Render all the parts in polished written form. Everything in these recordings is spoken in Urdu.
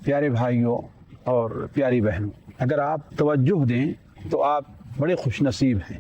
پیارے بھائیوں اور پیاری بہنوں، اگر آپ توجہ دیں تو آپ بڑے خوش نصیب ہیں۔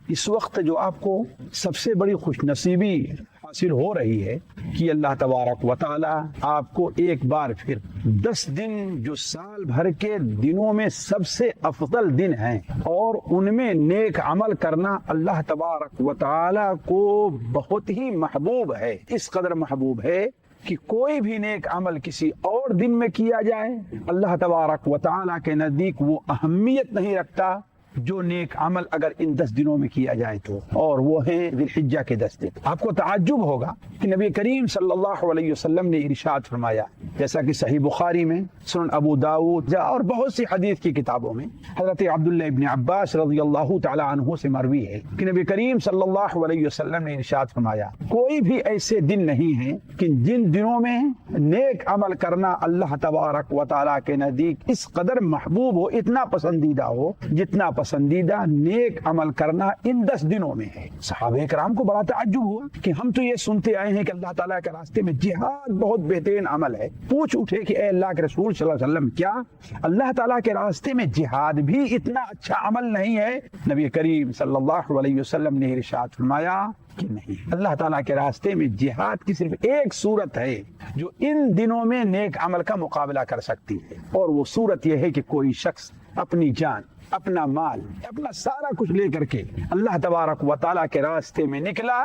اس وقت جو آپ کو سب سے بڑی خوش نصیبی حاصل ہو رہی ہے کہ اللہ تبارک و تعالی آپ کو ایک بار پھر 10 دن جو سال بھر کے دنوں میں سب سے افضل دن ہیں اور ان میں نیک عمل کرنا اللہ تبارک و تعالی کو بہت ہی محبوب ہے، اس قدر محبوب ہے کہ کوئی بھی نیک عمل کسی اور دن میں کیا جائے اللہ تبارک و تعالی کے نزدیک وہ اہمیت نہیں رکھتا جو نیک عمل اگر ان 10 دنوں میں کیا جائے تو، اور وہ ہیں ذی الحجہ کے 10 دن۔ آپ کو تعجب ہوگا کہ نبی کریم صلی اللہ علیہ وسلم نے ارشاد فرمایا، جیسا کہ صحیح بخاری میں، سنن ابو داؤد اور بہت سی حدیث کی کتابوں میں حضرت عبداللہ ابن عباس رضی اللہ تعالی عنہ سے مروی ہے کہ نبی کریم صلی اللہ علیہ وسلم نے ارشاد فرمایا، کوئی بھی ایسے دن نہیں ہیں کہ جن دنوں میں نیک عمل کرنا اللہ تبارک و تعالی کے نزدیک اس قدر محبوب ہو، اتنا پسندیدہ ہو جتنا پسندیدہ نیک عمل کرنا ان 10 دنوں میں ہے۔ صحابہ کرام کو بڑا تعجب ہوا کہ ہم تو یہ سنتے آئے ہیں کہ اللہ تعالیٰ کے راستے میں جہاد بہت بہترین عمل ہے۔ پوچھ اٹھے کہ اے اللہ کے رسول صلی اللہ علیہ وسلم، کیا اللہ تعالیٰ کے راستے میں جہاد بھی اتنا اچھا عمل نہیں ہے؟ نبی کریم صلی اللہ علیہ وسلم نے ارشاد فرمایا کہ نہیں، اللہ تعالیٰ کے راستے میں جہاد کی صرف ایک صورت ہے جو ان دنوں میں نیک عمل کا مقابلہ کر سکتی ہے، اور وہ صورت یہ ہے کہ کوئی شخص اپنی جان، اپنا مال، اپنا سارا کچھ لے کر کے اللہ تبارک و تعالیٰ کے راستے میں نکلا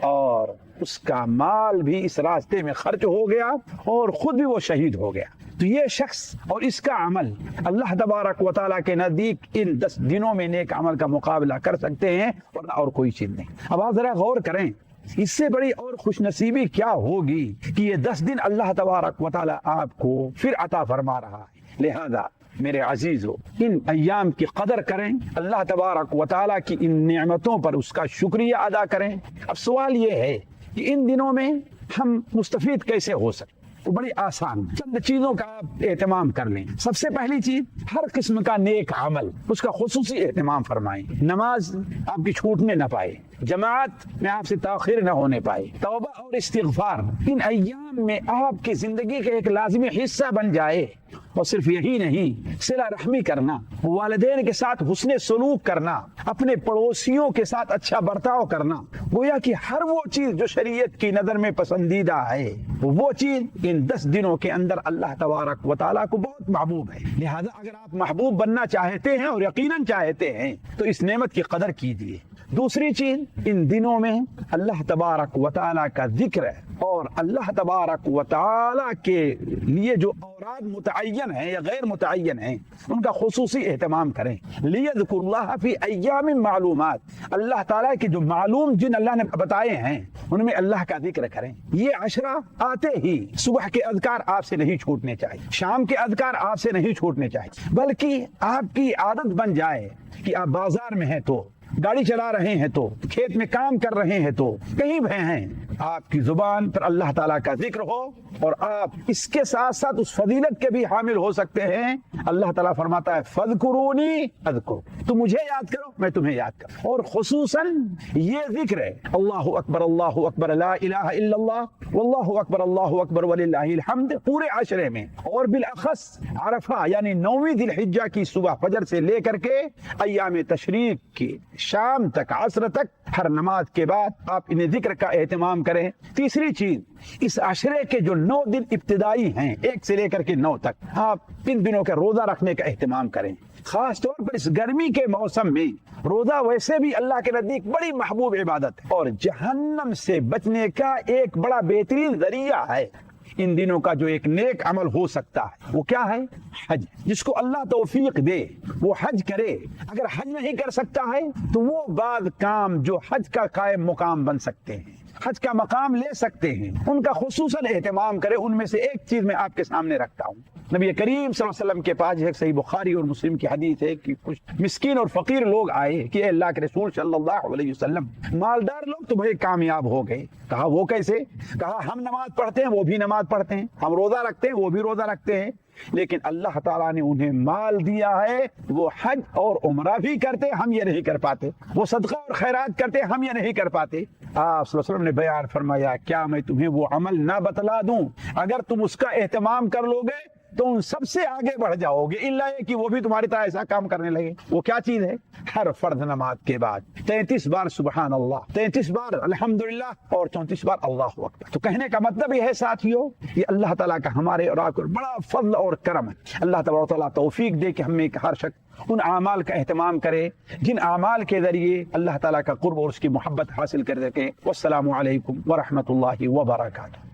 اور اس کا مال بھی اس راستے میں خرچ ہو گیا اور خود بھی وہ شہید ہو گیا، تو یہ شخص اور اس کا عمل اللہ تبارک و تعالیٰ کے نزدیک ان 10 دنوں میں نیک عمل کا مقابلہ کر سکتے ہیں اور کوئی چیز نہیں۔ اب آپ ذرا غور کریں، اس سے بڑی اور خوش نصیبی کیا ہوگی کہ یہ 10 دن اللہ تبارک و تعالیٰ آپ کو پھر عطا فرما رہا ہے۔ لہذا میرے عزیزو، ان ایام کی قدر کریں، اللہ تبارک و تعالیٰ کی ان نعمتوں پر اس کا شکریہ ادا کریں۔ اب سوال یہ ہے کہ ان دنوں میں ہم مستفید کیسے ہو سکتے؟ تو بڑی آسان چند چیزوں کا آپ اہتمام کر لیں۔ سب سے پہلی چیز، ہر قسم کا نیک عمل اس کا خصوصی اہتمام فرمائیں۔ نماز آپ کی چھوٹنے نہ پائے، جماعت میں آپ سے تاخیر نہ ہونے پائے، توبہ اور استغفار ان ایام میں آپ کی زندگی کا ایک لازمی حصہ بن جائے۔ اور صرف یہی نہیں، صلہ رحمی کرنا، والدین کے ساتھ حسن سلوک کرنا، اپنے پڑوسیوں کے ساتھ اچھا برتاؤ کرنا، گویا کہ ہر وہ چیز جو شریعت کی نظر میں پسندیدہ ہے وہ چیز ان 10 دنوں کے اندر اللہ تبارک و تعالیٰ کو بہت محبوب ہے۔ لہذا اگر آپ محبوب بننا چاہتے ہیں اور یقیناً چاہتے ہیں تو اس نعمت کی قدر کیجیے۔ دوسری چیز، ان دنوں میں اللہ تبارک و تعالیٰ کا ذکر ہے اور اللہ تبارک و تعالیٰ کے لیے جو اوراد متعین ہیں یا غیر متعین ہیں ان کا خصوصی اہتمام کریں۔ لیذکر اللہ فی ایام معلومات، اللہ تعالیٰ کے جو معلوم جن اللہ نے بتائے ہیں ان میں اللہ کا ذکر کریں۔ یہ عشرہ آتے ہی صبح کے اذکار آپ سے نہیں چھوٹنے چاہیے، شام کے اذکار آپ سے نہیں چھوٹنے چاہیے، بلکہ آپ کی عادت بن جائے کہ آپ بازار میں ہیں تو، گاڑی چلا رہے ہیں تو، کھیت میں کام کر رہے ہیں تو، کہیں بھی ہیں، آپ کی زبان پر اللہ تعالیٰ کا ذکر ہو اور آپ اس کے ساتھ ساتھ اس فضیلت کے بھی حامل ہو سکتے ہیں۔ اللہ تعالیٰ فرماتا ہے فاذکرونی اذکرکم، تم مجھے یاد کرو میں تمہیں یاد کروں، اور خصوصاً یہ ذکر ہے اللہ اکبر لا الہ الا اللہ واللہ اکبر وللہ الحمد پورے عشرے میں، اور بالاخص عرفہ یعنی 9ویں ذی الحجہ کی صبح فجر سے لے کر کے ایام تشریق کی شام تک، عصر تک، ہر نماز کے بعد آپ انہیں ذکر کا اہتمام کریں۔ تیسری چیز، اس عشرے کے جو 9 دن ابتدائی ہیں 1 سے لے کر کے 9 تک، آپ ان دنوں کا روزہ رکھنے کا اہتمام کریں۔ خاص طور پر اس گرمی کے موسم میں روزہ ویسے بھی اللہ کے نزدیک بڑی محبوب عبادت ہے اور جہنم سے بچنے کا ایک بڑا بہترین ذریعہ ہے۔ ان دنوں کا جو ایک نیک عمل ہو سکتا ہے وہ کیا ہے؟ حج۔ جس کو اللہ توفیق دے وہ حج کرے، اگر حج نہیں کر سکتا ہے تو وہ بعض کام جو حج کا قائم مقام بن سکتے ہیں، حج کا مقام لے سکتے ہیں، ان کا خصوصاً اہتمام کرے۔ ان میں سے ایک چیز میں آپ کے سامنے رکھتا ہوں۔ نبی کریم صلی اللہ علیہ وسلم کے پاس ایک صحیح بخاری اور مسلم کی حدیث ہے کہ کچھ مسکین اور فقیر لوگ آئے کہ اے اللہ کے رسول صلی اللہ علیہ وسلم، مالدار لوگ تو بڑے کامیاب ہو گئے۔ کہا وہ کیسے؟ کہا ہم نماز پڑھتے ہیں وہ بھی نماز پڑھتے ہیں، ہم روزہ رکھتے ہیں وہ بھی روزہ رکھتے ہیں، لیکن اللہ تعالیٰ نے انہیں مال دیا ہے، وہ حج اور عمرہ بھی کرتے، ہم یہ نہیں کر پاتے، وہ صدقہ اور خیرات کرتے، ہم یہ نہیں کر پاتے۔ آپ صلی اللہ علیہ وسلم نے بیان فرمایا، کیا میں تمہیں وہ عمل نہ بتلا دوں؟ اگر تم اس کا اہتمام کر لو گے تو ان سب سے آگے بڑھ جاؤ گے، الا یہ کہ وہ بھی تمہاری طرح ایسا کام کرنے لگے۔ وہ کیا چیز ہے؟ ہر فرض نماز کے بعد 33 بار سبحان اللہ، 33 بار الحمدللہ، اور 34 بار اللہ اکبر۔ تو کہنے کا مطلب یہ ہے ساتھیو، یہ اللہ تعالیٰ کا ہمارے اور آپ کو بڑا فضل اور کرم ہے۔ اللہ تبارک و تعالیٰ توفیق دے کہ ہم میں ہر شخص ان اعمال کا اہتمام کرے جن اعمال کے ذریعے اللہ تعالیٰ کا قرب اور اس کی محبت حاصل کر سکے۔ والسلام علیکم ورحمۃ اللہ وبرکاتہ۔